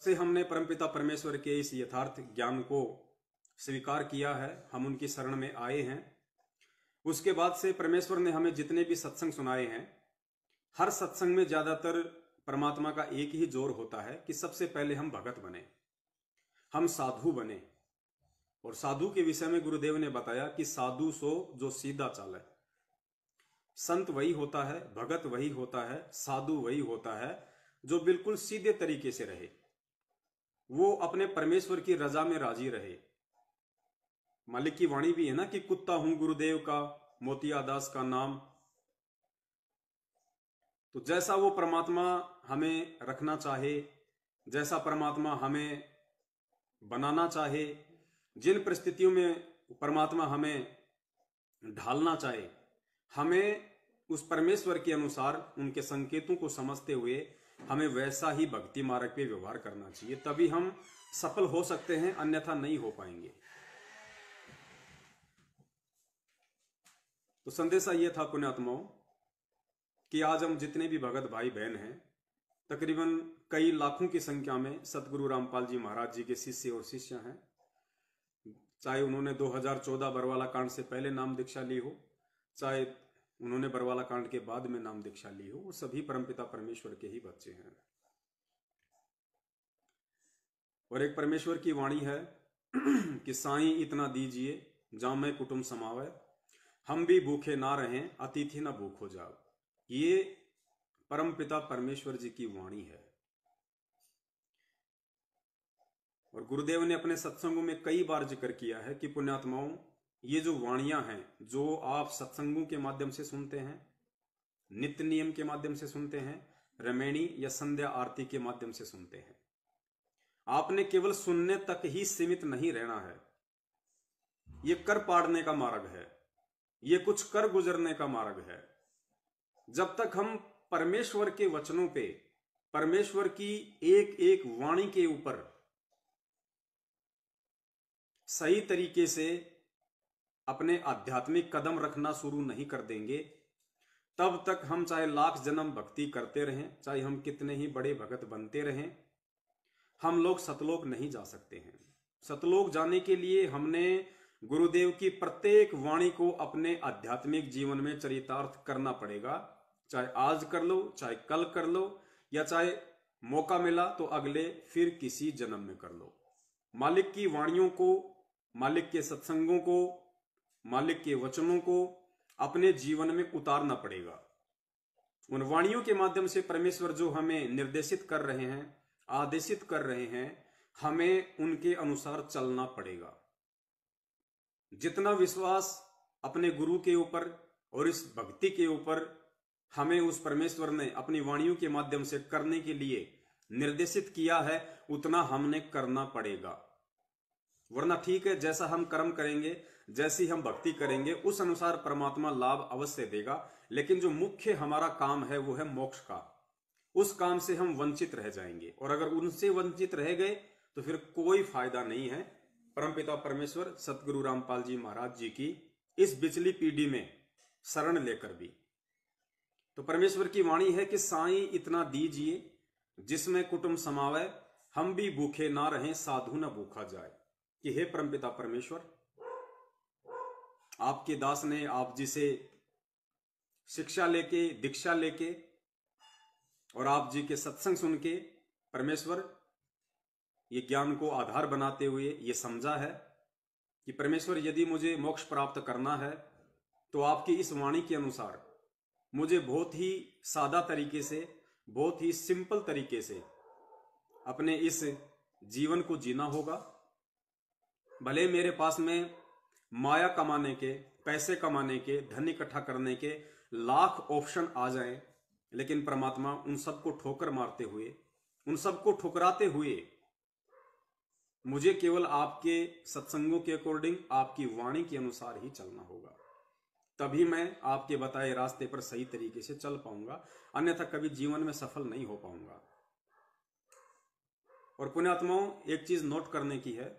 से हमने परमपिता परमेश्वर के इस यथार्थ ज्ञान को स्वीकार किया है, हम उनकी शरण में आए हैं। उसके बाद से परमेश्वर ने हमें जितने भी सत्संग सुनाए हैं, हर सत्संग में ज्यादातर परमात्मा का एक ही जोर होता है कि सबसे पहले हम भगत बने, हम साधु बने। और साधु के विषय में गुरुदेव ने बताया कि साधु सो जो सीधा चाले। संत वही होता है, भगत वही होता है, साधु वही होता है जो बिल्कुल सीधे तरीके से रहे, वो अपने परमेश्वर की रजा में राजी रहे। मालिक की वाणी भी है ना कि कुत्ता हूं गुरुदेव का, मोतिया दास का नाम। तो जैसा वो परमात्मा हमें रखना चाहे, जैसा परमात्मा हमें बनाना चाहे, जिन परिस्थितियों में परमात्मा हमें ढालना चाहे, हमें उस परमेश्वर के अनुसार उनके संकेतों को समझते हुए हमें वैसा ही भक्ति मार्ग पे व्यवहार करना चाहिए, तभी हम सफल हो सकते हैं, अन्यथा नहीं हो पाएंगे। तो संदेशा यह था पुण्यात्माओं कि आज हम जितने भी भगत भाई बहन हैं, तकरीबन कई लाखों की संख्या में सतगुरु रामपाल जी महाराज जी के शिष्य और शिष्य हैं। चाहे उन्होंने 2014 बरवाला कांड से पहले नाम दीक्षा ली हो, चाहे उन्होंने बरवाला कांड के बाद में नाम दीक्षा ली हो, वो सभी परमपिता परमेश्वर के ही बच्चे हैं। और एक परमेश्वर की वाणी है कि साईं इतना दीजिए जामै कुटुंब समावे, हम भी भूखे ना रहें अतिथि ना भूख हो जाओ। ये परमपिता परमेश्वर जी की वाणी है। और गुरुदेव ने अपने सत्संगों में कई बार जिक्र किया है कि पुण्यात्माओं, ये जो वाणियां हैं जो आप सत्संगों के माध्यम से सुनते हैं, नित्य नियम के माध्यम से सुनते हैं, रमैणी या संध्या आरती के माध्यम से सुनते हैं, आपने केवल सुनने तक ही सीमित नहीं रहना है। ये कर पाड़ने का मार्ग है, ये कुछ कर गुजरने का मार्ग है। जब तक हम परमेश्वर के वचनों पे, परमेश्वर की एक एक वाणी के ऊपर सही तरीके से अपने आध्यात्मिक कदम रखना शुरू नहीं कर देंगे, तब तक हम चाहे लाख जन्म भक्ति करते रहें, चाहे हम कितने ही बड़े भगत बनते रहें, हम लोग सतलोक नहीं जा सकते हैं। सतलोक जाने के लिए हमने गुरुदेव की प्रत्येक वाणी को अपने आध्यात्मिक जीवन में चरितार्थ करना पड़ेगा। चाहे आज कर लो, चाहे कल कर लो, या चाहे मौका मिला तो अगले फिर किसी जन्म में कर लो। मालिक की वाणियों को, मालिक के सत्संगों को, मालिक के वचनों को अपने जीवन में उतारना पड़ेगा। उन वाणियों के माध्यम से परमेश्वर जो हमें निर्देशित कर रहे हैं, आदेशित कर रहे हैं, हमें उनके अनुसार चलना पड़ेगा। जितना विश्वास अपने गुरु के ऊपर और इस भक्ति के ऊपर हमें उस परमेश्वर ने अपनी वाणियों के माध्यम से करने के लिए निर्देशित किया है, उतना हमने करना पड़ेगा। वरना ठीक है, जैसा हम कर्म करेंगे, जैसी हम भक्ति करेंगे, उस अनुसार परमात्मा लाभ अवश्य देगा, लेकिन जो मुख्य हमारा काम है वो है मोक्ष का। उस काम से हम वंचित रह जाएंगे, और अगर उनसे वंचित रह गए तो फिर कोई फायदा नहीं है। परमपिता परमेश्वर सतगुरु रामपाल जी महाराज जी की इस बिचली पीढ़ी में शरण लेकर भी, तो परमेश्वर की वाणी है कि साईं इतना दीजिए जिसमें कुटुंब समावे, हम भी भूखे ना रहें साधु न भूखा जाए। कि हे परमपिता परमेश्वर, आपके दास ने आप जी से शिक्षा लेके, दीक्षा लेके और आप जी के सत्संग सुन के परमेश्वर ये ज्ञान को आधार बनाते हुए ये समझा है कि परमेश्वर यदि मुझे मोक्ष प्राप्त करना है तो आपकी इस वाणी के अनुसार मुझे बहुत ही सादा तरीके से, बहुत ही सिंपल तरीके से अपने इस जीवन को जीना होगा। भले मेरे पास में माया कमाने के, पैसे कमाने के, धन इकट्ठा करने के लाख ऑप्शन आ जाएं, लेकिन परमात्मा उन सबको ठोकर मारते हुए, उन सबको ठुकराते हुए मुझे केवल आपके सत्संगों के अकॉर्डिंग, आपकी वाणी के अनुसार ही चलना होगा। तभी मैं आपके बताए रास्ते पर सही तरीके से चल पाऊंगा, अन्यथा कभी जीवन में सफल नहीं हो पाऊंगा। और पुण्यात्माओं, एक चीज नोट करने की है,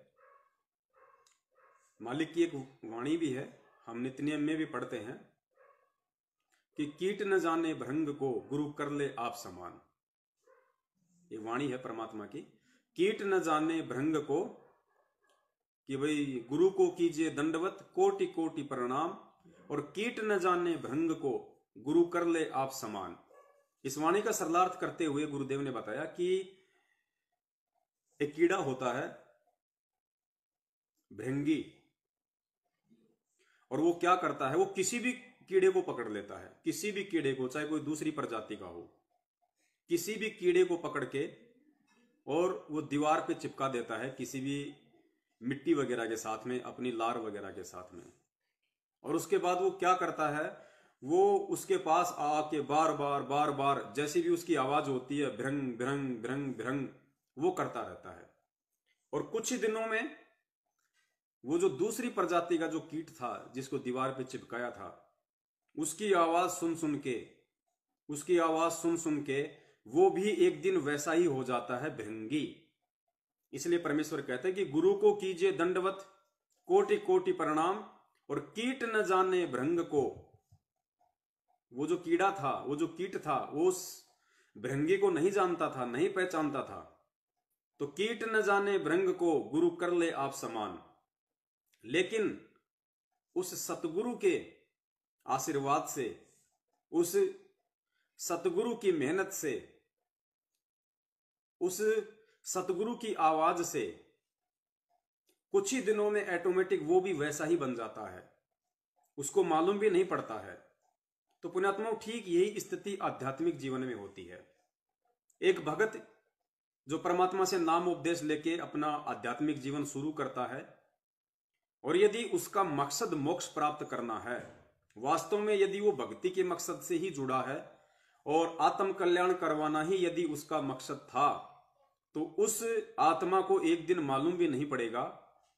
मालिक की एक वाणी भी है, हम नित्यनियम में भी पढ़ते हैं कि कीट न जाने भृंग को गुरु कर ले आप समान। ये वाणी है परमात्मा की कीट न जाने भृंग को, कि भाई गुरु को कीजिए दंडवत कोटि कोटि प्रणाम, और कीट न जाने भृंग को गुरु कर ले आप समान। इस वाणी का सरलार्थ करते हुए गुरुदेव ने बताया कि एक कीड़ा होता है भृंगी, और वो क्या करता है, वो किसी भी कीड़े को पकड़ लेता है, किसी भी कीड़े को, चाहे कोई दूसरी प्रजाति का हो, किसी भी कीड़े को पकड़ के और वो दीवार पे चिपका देता है, किसी भी मिट्टी वगैरह के साथ में, अपनी लार वगैरह के साथ में। और उसके बाद वो क्या करता है, वो उसके पास आके बार बार जैसी भी उसकी आवाज होती है, भ्रंग भ्रंग भ्रंग भ्रंग, वो करता रहता है। और कुछ ही दिनों में वो जो दूसरी प्रजाति का जो कीट था जिसको दीवार पे चिपकाया था, उसकी आवाज सुन सुन के वो भी एक दिन वैसा ही हो जाता है, भृंगी। इसलिए परमेश्वर कहते हैं कि गुरु को कीजिए दंडवत कोटि कोटि प्रणाम, और कीट न जाने भृंग को, वो जो कीड़ा था, वो जो कीट था, वो उस भृंगी को नहीं जानता था, नहीं पहचानता था। तो कीट न जाने भृंग को गुरु कर ले आप समान। लेकिन उस सतगुरु के आशीर्वाद से, उस सतगुरु की मेहनत से, उस सतगुरु की आवाज से कुछ ही दिनों में ऑटोमेटिक वो भी वैसा ही बन जाता है, उसको मालूम भी नहीं पड़ता है। तो पुण्यात्माओं, ठीक यही स्थिति आध्यात्मिक जीवन में होती है। एक भगत जो परमात्मा से नाम उपदेश लेके अपना आध्यात्मिक जीवन शुरू करता है, और यदि उसका मकसद मोक्ष प्राप्त करना है, वास्तव में यदि वो भक्ति के मकसद से ही जुड़ा है और आत्म कल्याण करवाना ही यदि उसका मकसद था, तो उस आत्मा को एक दिन मालूम भी नहीं पड़ेगा,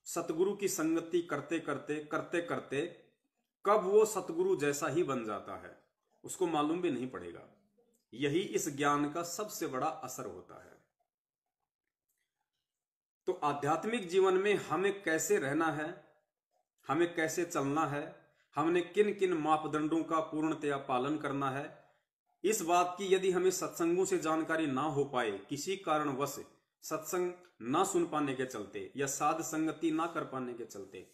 सतगुरु की संगति करते करते कब वो सतगुरु जैसा ही बन जाता है, उसको मालूम भी नहीं पड़ेगा। यही इस ज्ञान का सबसे बड़ा असर होता है। तो आध्यात्मिक जीवन में हमें कैसे रहना है, हमें कैसे चलना है, हमने किन किन मापदंडों का पूर्णतया पालन करना है, इस बात की यदि हमें सत्संगों से जानकारी ना हो पाए, किसी कारणवश सत्संग ना सुन पाने के चलते या साध संगति ना कर पाने के चलते,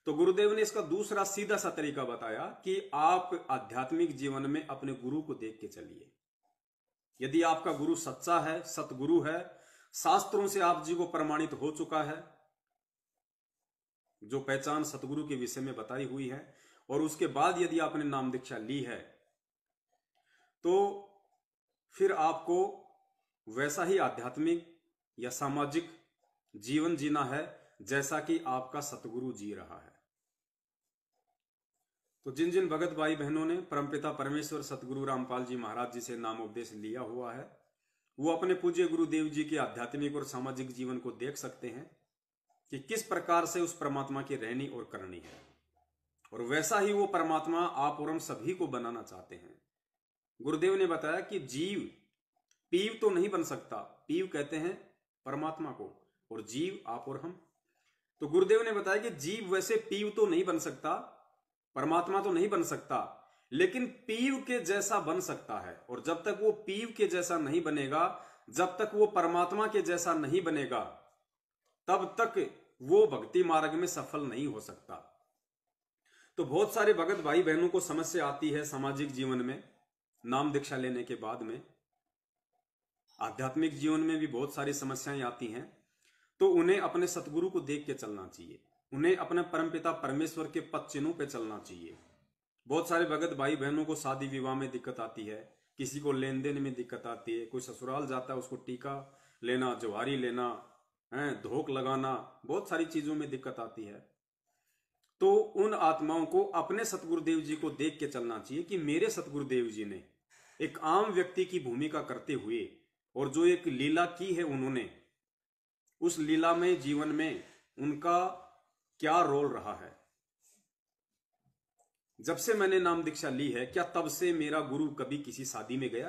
तो गुरुदेव ने इसका दूसरा सीधा सा तरीका बताया कि आप आध्यात्मिक जीवन में अपने गुरु को देख के चलिए। यदि आपका गुरु सच्चा है, सतगुरु है, शास्त्रों से आप जी को प्रमाणित हो चुका है, जो पहचान सतगुरु के विषय में बताई हुई है, और उसके बाद यदि आपने नाम दीक्षा ली है, तो फिर आपको वैसा ही आध्यात्मिक या सामाजिक जीवन जीना है जैसा कि आपका सतगुरु जी रहा है। तो जिन जिन भगत भाई बहनों ने परमपिता परमेश्वर सतगुरु रामपाल जी महाराज जी से नाम उपदेश लिया हुआ है, वो अपने पूज्य गुरुदेव जी के आध्यात्मिक और सामाजिक जीवन को देख सकते हैं कि किस प्रकार से उस परमात्मा की रहनी और करनी है, और वैसा ही वो परमात्मा आप और हम सभी को बनाना चाहते हैं। गुरुदेव ने बताया कि जीव पीव तो नहीं बन सकता, पीव कहते हैं परमात्मा को, और जीव आप और हम। तो गुरुदेव ने बताया कि जीव वैसे पीव तो नहीं बन सकता, परमात्मा तो नहीं बन सकता, लेकिन पीव के जैसा बन सकता है। और जब तक वो पीव के जैसा नहीं बनेगा, जब तक वो परमात्मा के जैसा नहीं बनेगा, तब तक वो भक्ति मार्ग में सफल नहीं हो सकता। तो बहुत सारे भगत भाई बहनों को समस्या आती है सामाजिक जीवन में, नाम दीक्षा लेने के बाद में, आध्यात्मिक जीवन में भी बहुत सारी समस्याएं आती हैं। तो उन्हें अपने सतगुरु को देख के चलना चाहिए, उन्हें अपने परमपिता परमेश्वर के पद चिन्हों पे चलना चाहिए। बहुत सारे भगत भाई बहनों को शादी विवाह में दिक्कत आती है, किसी को लेन देन में दिक्कत आती है, कोई ससुराल जाता है उसको टीका लेना, जवारी लेना, धोख लगाना, बहुत सारी चीजों में दिक्कत आती है। तो उन आत्माओं को अपने सतगुरुदेव जी को देख के चलना चाहिए कि मेरे सतगुरुदेव जी ने एक आम व्यक्ति की भूमिका करते हुए और जो एक लीला की है उन्होंने, उस लीला में जीवन में उनका क्या रोल रहा है। जब से मैंने नाम दीक्षा ली है, क्या तब से मेरा गुरु कभी किसी शादी में गया?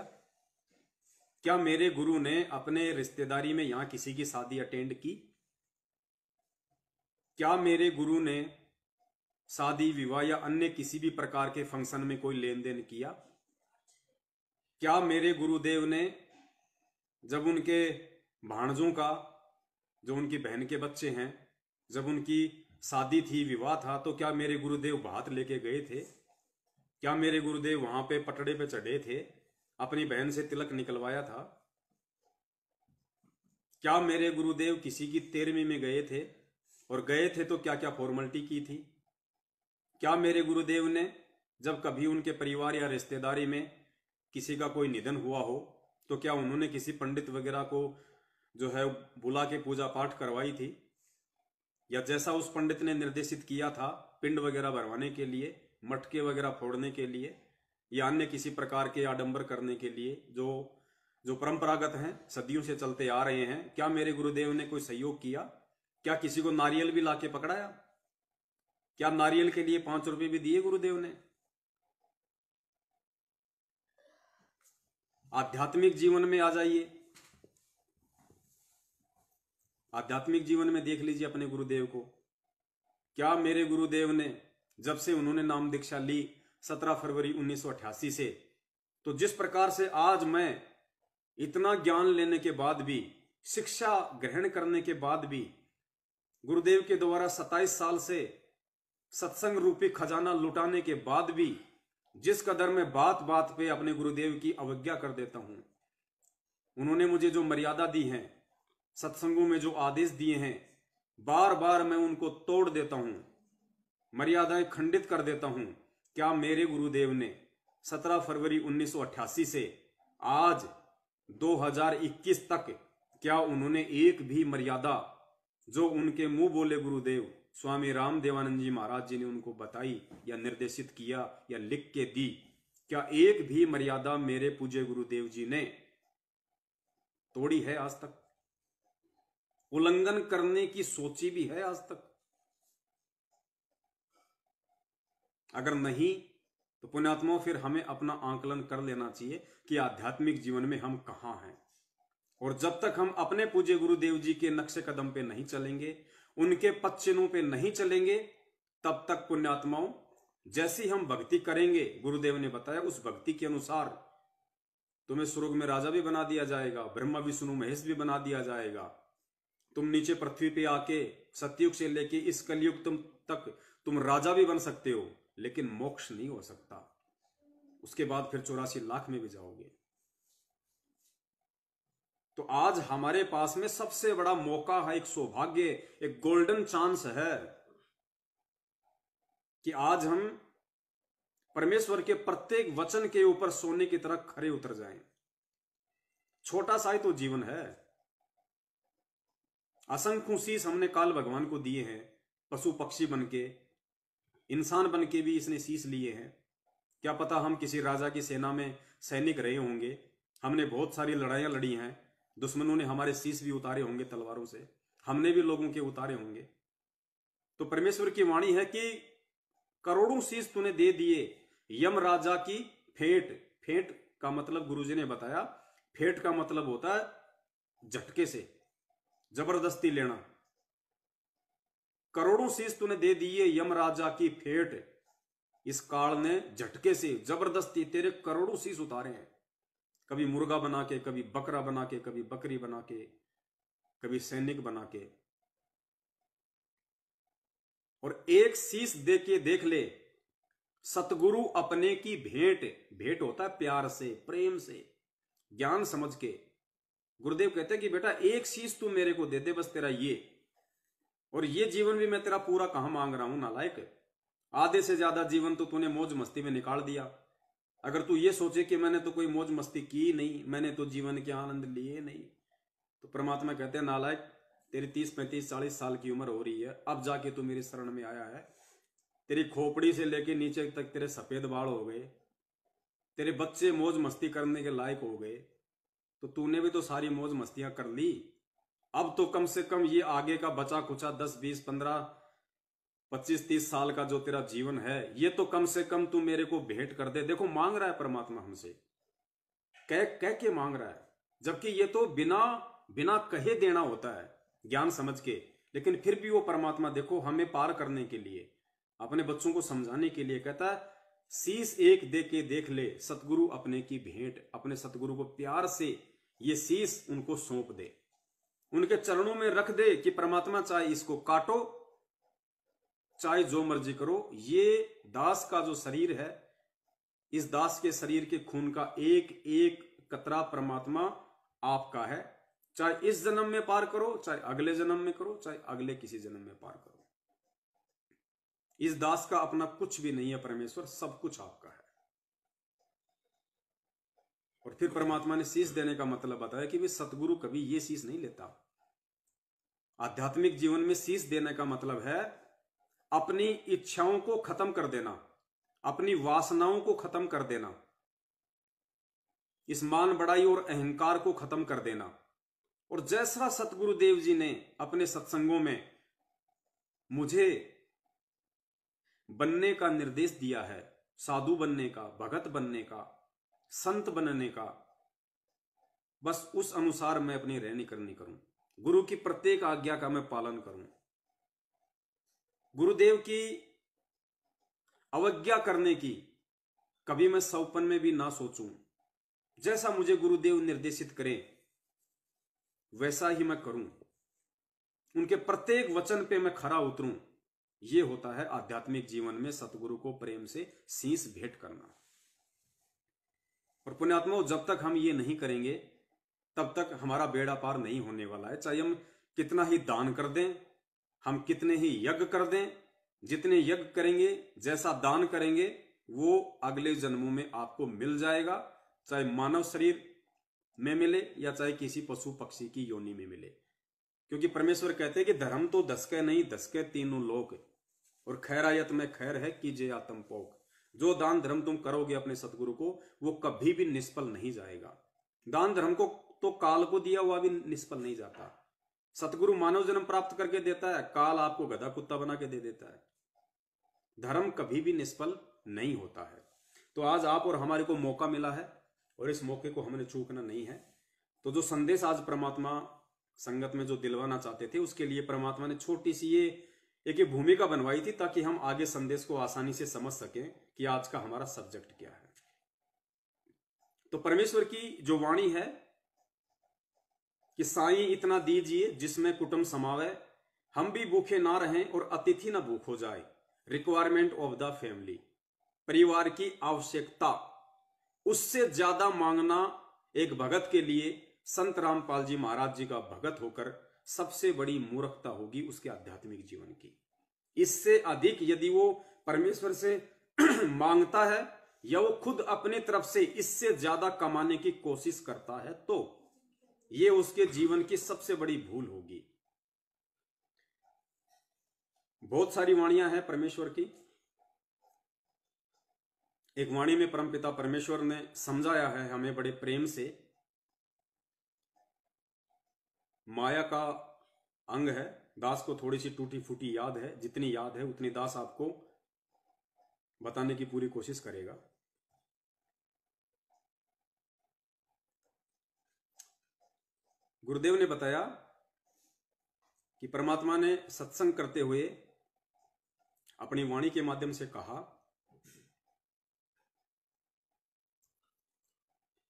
क्या मेरे गुरु ने अपने रिश्तेदारी में यहां किसी की शादी अटेंड की? क्या मेरे गुरु ने शादी विवाह या अन्य किसी भी प्रकार के फंक्शन में कोई लेन देन किया? क्या मेरे गुरुदेव ने जब उनके भाणजों का, जो उनकी बहन के बच्चे हैं, जब उनकी शादी थी, विवाह था, तो क्या मेरे गुरुदेव भात लेके गए थे? क्या मेरे गुरुदेव वहां पे पटड़े पे चढ़े थे, अपनी बहन से तिलक निकलवाया था? क्या मेरे गुरुदेव किसी की 13वीं में गए थे, और गए थे तो क्या क्या फॉर्मेलिटी की थी? क्या मेरे गुरुदेव ने जब कभी उनके परिवार या रिश्तेदारी में किसी का कोई निधन हुआ हो, तो क्या उन्होंने किसी पंडित वगैरह को जो है बुला के पूजा पाठ करवाई थी? या जैसा उस पंडित ने निर्देशित किया था पिंड वगैरह भरवाने के लिए, मटके वगैरह फोड़ने के लिए, या अन्य किसी प्रकार के आडंबर करने के लिए, जो जो परंपरागत हैं, सदियों से चलते आ रहे हैं, क्या मेरे गुरुदेव ने कोई सहयोग किया? क्या किसी को नारियल भी लाके पकड़ाया? क्या नारियल के लिए 5 रुपए भी दिए गुरुदेव ने? आध्यात्मिक जीवन में आ जाइए, आध्यात्मिक जीवन में देख लीजिए अपने गुरुदेव को। क्या मेरे गुरुदेव ने जब से उन्होंने नाम दीक्षा ली 17 फरवरी 1988 से, तो जिस प्रकार से आज मैं इतना ज्ञान लेने के बाद भी, शिक्षा ग्रहण करने के बाद भी, गुरुदेव के द्वारा 27 साल से सत्संग रूपी खजाना लुटाने के बाद भी, जिस कदर मैं बात बात पे अपने गुरुदेव की अवज्ञा कर देता हूं, उन्होंने मुझे जो मर्यादा दी है, सत्संगों में जो आदेश दिए हैं, बार बार मैं उनको तोड़ देता हूं, मर्यादाएं खंडित कर देता हूं। क्या मेरे गुरुदेव ने 17 फरवरी 1988 से आज 2021 तक, क्या उन्होंने एक भी मर्यादा जो उनके मुंह बोले गुरुदेव स्वामी राम देवानंद जी महाराज जी ने उनको बताई या निर्देशित किया या लिख के दी, क्या एक भी मर्यादा मेरे पूज्य गुरुदेव जी ने तोड़ी है आज तक? उल्लंघन करने की सोची भी है आज तक? अगर नहीं तो पुण्यात्माओं, फिर हमें अपना आंकलन कर लेना चाहिए कि आध्यात्मिक जीवन में हम कहां हैं। और जब तक हम अपने पूज्य गुरुदेव जी के नक्शे कदम पे नहीं चलेंगे, उनके पद चिन्हों पे नहीं चलेंगे, तब तक पुण्यात्माओं, जैसी हम भक्ति करेंगे, गुरुदेव ने बताया उस भक्ति के अनुसार तुम्हें स्वर्ग में राजा भी बना दिया जाएगा, ब्रह्मा विष्णु महेश भी बना दिया जाएगा। तुम नीचे पृथ्वी पे आके सतयुग से लेके इस कलयुग तक तुम राजा भी बन सकते हो, लेकिन मोक्ष नहीं हो सकता। उसके बाद फिर 84 लाख में भी जाओगे। तो आज हमारे पास में सबसे बड़ा मौका है, एक सौभाग्य, एक गोल्डन चांस है कि आज हम परमेश्वर के प्रत्येक वचन के ऊपर सोने की तरह खरे उतर जाएं। छोटा सा ही तो जीवन है। असंख्य शीश हमने काल भगवान को दिए हैं, पशु पक्षी बनके, इंसान बनके भी इसने शीश लिए हैं। क्या पता हम किसी राजा की सेना में सैनिक रहे होंगे, हमने बहुत सारी लड़ाइयां लड़ी हैं, दुश्मनों ने हमारे शीश भी उतारे होंगे तलवारों से, हमने भी लोगों के उतारे होंगे। तो परमेश्वर की वाणी है कि करोड़ों शीश तूने दे दिए, यम राजा की फेंट। फेंट का मतलब गुरुजी ने बताया, फेंट का मतलब होता है झटके से, जबरदस्ती लेना। करोड़ों शीश तूने दे दिए यम राजा की फेंट, इस काल ने झटके से जबरदस्ती तेरे करोड़ों शीश उतारे हैं। कभी मुर्गा बना के, कभी बकरा बना के, कभी बकरी बना के, कभी सैनिक बना के। और एक शीश दे के देख ले, सतगुरु अपने की भेंट। भेंट होता है प्यार से, प्रेम से, ज्ञान समझ के। गुरुदेव कहते हैं कि बेटा एक शीश तू मेरे को दे दे, बस तेरा ये, और ये जीवन भी मैं तेरा पूरा कहां मांग रहा हूं नालायक। आधे से ज्यादा जीवन तो तूने मौज मस्ती में निकाल दिया। अगर तू ये सोचे कि मैंने तो कोई मौज मस्ती की नहीं, मैंने तो जीवन के आनंद लिए नहीं, तो परमात्मा कहते हैं नालायक, तेरी 30, 35, 40 साल की उम्र हो रही है, अब जाके तू मेरी शरण में आया है। तेरी खोपड़ी से लेके नीचे तक तेरे सफेद बाल हो गए, तेरे बच्चे मौज मस्ती करने के लायक हो गए, तो तूने भी तो सारी मौज मस्तियां कर ली। अब तो कम से कम ये आगे का बचा कुचा 10, 20, 15, 25, 30 साल का जो तेरा जीवन है, ये तो कम से कम तू मेरे को भेंट कर दे। देखो मांग रहा है परमात्मा हमसे, कह के मांग रहा है, जबकि ये तो बिना बिना कहे देना होता है, ज्ञान समझ के। लेकिन फिर भी वो परमात्मा देखो हमें पार करने के लिए, अपने बच्चों को समझाने के लिए कहता है, शीश एक दे के देख ले, सतगुरु अपने की भेंट। अपने सतगुरु को प्यार से ये शीश उनको सौंप दे। उनके चरणों में रख दे कि परमात्मा चाहे इसको काटो, चाहे जो मर्जी करो, ये दास का जो शरीर है, इस दास के शरीर के खून का एक एक कतरा परमात्मा आपका है। चाहे इस जन्म में पार करो, चाहे अगले जन्म में करो, चाहे अगले किसी जन्म में पार करो। इस दास का अपना कुछ भी नहीं है परमेश्वर, सब कुछ आपका है। और फिर परमात्मा ने शीश देने का मतलब बताया कि वे सतगुरु कभी ये शीश नहीं लेता। आध्यात्मिक जीवन में शीश देने का मतलब है अपनी इच्छाओं को खत्म कर देना, अपनी वासनाओं को खत्म कर देना, इस मान बड़ाई और अहंकार को खत्म कर देना। और जैसा सतगुरुदेव जी ने अपने सत्संगों में मुझे बनने का निर्देश दिया है, साधु बनने का, भगत बनने का, संत बनने का, बस उस अनुसार मैं अपनी रहनी करनी करूं, गुरु की प्रत्येक आज्ञा का मैं पालन करूं, गुरुदेव की अवज्ञा करने की कभी मैं सौपन में भी ना सोचूं। जैसा मुझे गुरुदेव निर्देशित करें वैसा ही मैं करूं, उनके प्रत्येक वचन पे मैं खरा उतरूं। यह होता है आध्यात्मिक जीवन में सतगुरु को प्रेम से शीश भेंट करना। और पुण्यात्माओं, जब तक हम ये नहीं करेंगे तब तक हमारा बेड़ा पार नहीं होने वाला है। चाहे हम कितना ही दान कर दें, हम कितने ही यज्ञ कर दें, जितने यज्ञ करेंगे, जैसा दान करेंगे, वो अगले जन्मों में आपको मिल जाएगा, चाहे मानव शरीर में मिले या चाहे किसी पशु पक्षी की योनि में मिले। क्योंकि परमेश्वर कहते हैं कि धर्म तो दसके नहीं, दसके तीनों लोक, और खैरायत में खैर है कीजिए आत्म पोक। जो दान धर्म तुम करोगे अपने सतगुरु को, वो कभी भी निष्फल नहीं जाएगा। दान धर्म को तो काल को दिया हुआ भी निष्फल नहीं जाता। सतगुरु मानव जन्म प्राप्त करके देता है, काल आपको गधा कुत्ता बना के दे देता है। धर्म कभी भी निष्फल नहीं होता है। तो आज आप और हमारे को मौका मिला है और इस मौके को हमने चूकना नहीं है। तो जो संदेश आज परमात्मा संगत में जो दिलवाना चाहते थे, उसके लिए परमात्मा ने छोटी सी ये एक भूमिका बनवाई थी, ताकि हम आगे संदेश को आसानी से समझ सकें कि आज का हमारा सब्जेक्ट क्या है। तो परमेश्वर की जो वाणी है कि साईं इतना दीजिए जिसमें कुटुंब समावे, हम भी भूखे ना रहें और अतिथि ना भूख हो जाए। रिक्वायरमेंट ऑफ द फैमिली, परिवार की आवश्यकता, उससे ज्यादा मांगना एक भगत के लिए संत रामपाल जी महाराज जी का भगत होकर सबसे बड़ी मूर्खता होगी उसके आध्यात्मिक जीवन की। इससे अधिक यदि वो परमेश्वर से मांगता है या वो खुद अपनी तरफ से इससे ज्यादा कमाने की कोशिश करता है, तो ये उसके जीवन की सबसे बड़ी भूल होगी। बहुत सारी वाणियां हैं परमेश्वर की। एक वाणी में परमपिता परमेश्वर ने समझाया है हमें बड़े प्रेम से। माया का अंग है, दास को थोड़ी सी टूटी फूटी याद है, जितनी याद है उतनी दास आपको बताने की पूरी कोशिश करेगा। गुरुदेव ने बताया कि परमात्मा ने सत्संग करते हुए अपनी वाणी के माध्यम से कहा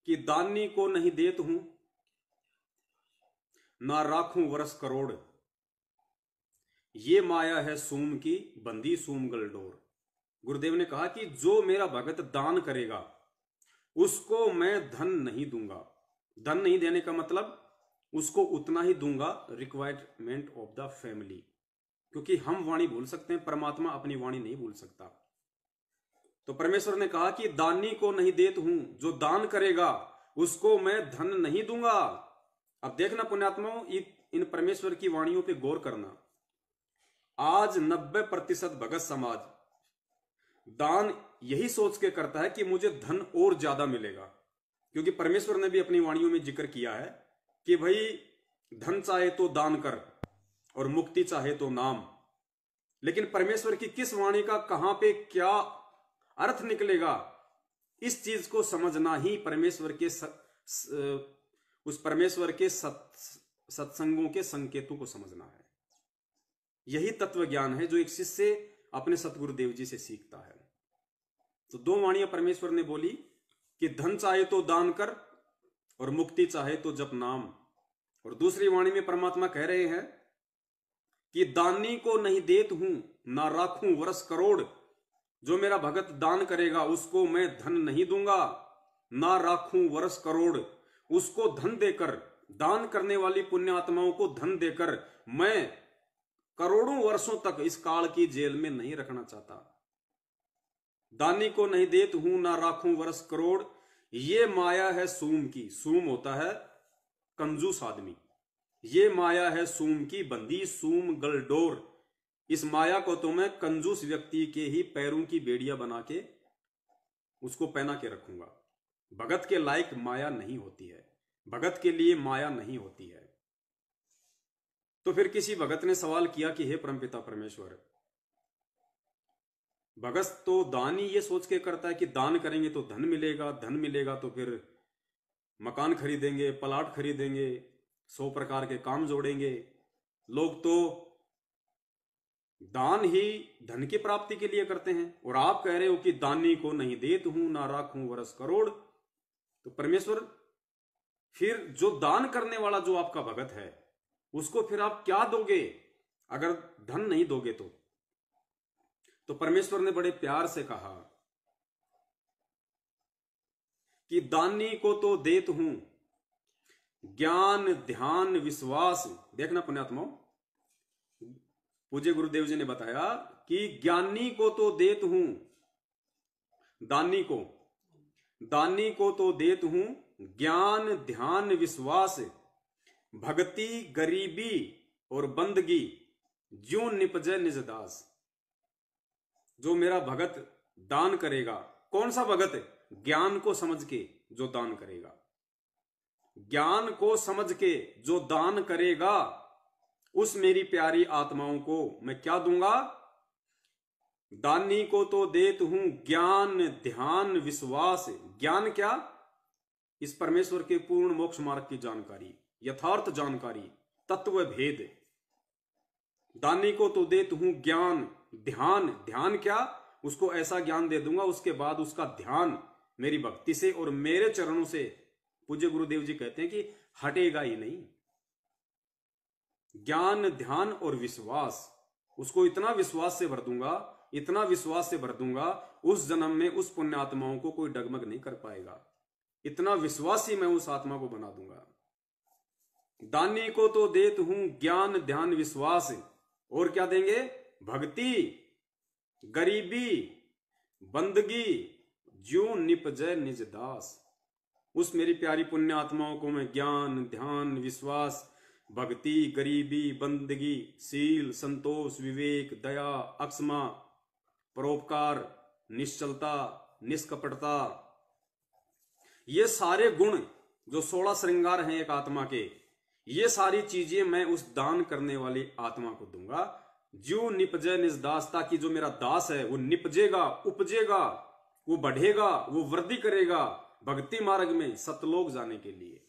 कि दानी को नहीं देत हूं, ना राखूं वर्ष करोड़, ये माया है सूम की बंदी सूम गलडोर। गुरुदेव ने कहा कि जो मेरा भगत दान करेगा उसको मैं धन नहीं दूंगा। धन नहीं देने का मतलब उसको उतना ही दूंगा रिक्वायरमेंट ऑफ द फैमिली। क्योंकि हम वाणी भूल सकते हैं, परमात्मा अपनी वाणी नहीं भूल सकता। तो परमेश्वर ने कहा कि दानी को नहीं देत हूं, जो दान करेगा उसको मैं धन नहीं दूंगा। अब देखना पुण्यात्माओं, इन परमेश्वर की वाणियों पे गौर करना। आज 90% भगत समाज दान यही सोच के करता है कि मुझे धन और ज्यादा मिलेगा। क्योंकि परमेश्वर ने भी अपनी वाणियों में जिक्र किया है कि भाई धन चाहे तो दान कर और मुक्ति चाहे तो नाम। लेकिन परमेश्वर की किस वाणी का कहां पे क्या अर्थ निकलेगा, इस चीज को समझना ही परमेश्वर के उस परमेश्वर के सत्संगों के संकेतों को समझना है। यही तत्व ज्ञान है जो एक शिष्य अपने सतगुरुदेव जी से सीखता है। तो दो वाणियां परमेश्वर ने बोली कि धन चाहे तो दान कर और मुक्ति चाहे तो जप नाम। और दूसरी वाणी में परमात्मा कह रहे हैं कि दानी को नहीं देत हूं ना राखूं वर्ष करोड़। जो मेरा भगत दान करेगा उसको मैं धन नहीं दूंगा, ना राखूं वर्ष करोड़। उसको धन देकर, दान करने वाली पुण्य आत्माओं को धन देकर मैं करोड़ों वर्षों तक इस काल की जेल में नहीं रखना चाहता। दानी को नहीं देत हूं ना राखूं वर्ष करोड़। ये माया है सूम की। सूम होता है कंजूस आदमी। ये माया है सूम की बंदी, सूम गलडोर। इस माया को तो मैं कंजूस व्यक्ति के ही पैरों की बेड़ियां बना के उसको पहना के रखूंगा। भगत के लायक माया नहीं होती है, भगत के लिए माया नहीं होती है। तो फिर किसी भगत ने सवाल किया कि हे परमपिता परमेश्वर, भगत तो दान ही ये सोच के करता है कि दान करेंगे तो धन मिलेगा, धन मिलेगा तो फिर मकान खरीदेंगे, प्लाट खरीदेंगे, 100 प्रकार के काम जोड़ेंगे। लोग तो दान ही धन की प्राप्ति के लिए करते हैं, और आप कह रहे हो कि दानी को नहीं देत हूं ना राखूं वर्ष करोड़। तो परमेश्वर, फिर जो दान करने वाला जो आपका भगत है उसको फिर आप क्या दोगे अगर धन नहीं दोगे तो परमेश्वर ने बड़े प्यार से कहा कि दानी को तो देत हूं ज्ञान ध्यान विश्वास। देखना पुण्यात्माओं, पूज्य गुरुदेव जी ने बताया कि ज्ञानी को तो देत हूं, दानी को तो देत हूं ज्ञान ध्यान विश्वास, भक्ति गरीबी और बंदगी, ज्यों निपजे निज दास। जो मेरा भगत दान करेगा, कौन सा भगत? ज्ञान को समझ के जो दान करेगा, ज्ञान को समझ के जो दान करेगा, उस मेरी प्यारी आत्माओं को मैं क्या दूंगा? दानी को तो देत हूं ज्ञान ध्यान विश्वास। ज्ञान क्या? इस परमेश्वर के पूर्ण मोक्ष मार्ग की जानकारी, यथार्थ जानकारी, तत्व भेद। दानी को तो देत हूं ज्ञान ध्यान। ध्यान क्या? उसको ऐसा ज्ञान दे दूंगा उसके बाद उसका ध्यान मेरी भक्ति से और मेरे चरणों से, पूज्य गुरुदेव जी कहते हैं कि हटेगा ही नहीं। ज्ञान ध्यान और विश्वास, उसको इतना विश्वास से भर दूंगा, इतना विश्वास से भर दूंगा, उस जन्म में उस पुण्य आत्माओं को कोई डगमग नहीं कर पाएगा। इतना विश्वासी मैं उस आत्मा को बना दूंगा। दानी को तो देत हूं ज्ञान ध्यान विश्वास, और क्या देंगे? भक्ति गरीबी बंदगी, ज्यों निपजे निज दास। उस मेरी प्यारी पुण्य आत्माओं को मैं ज्ञान ध्यान विश्वास भक्ति गरीबी बंदगी शील संतोष विवेक दया अक्षमा परोपकार निश्चलता निष्कपटता, ये सारे गुण जो 16 श्रृंगार हैं एक आत्मा के, ये सारी चीजें मैं उस दान करने वाली आत्मा को दूंगा। ज्यों निपजे निज दास, ताकि जो मेरा दास है वो निपजेगा, उपजेगा, वो बढ़ेगा, वो वृद्धि करेगा भक्ति मार्ग में सतलोक जाने के लिए।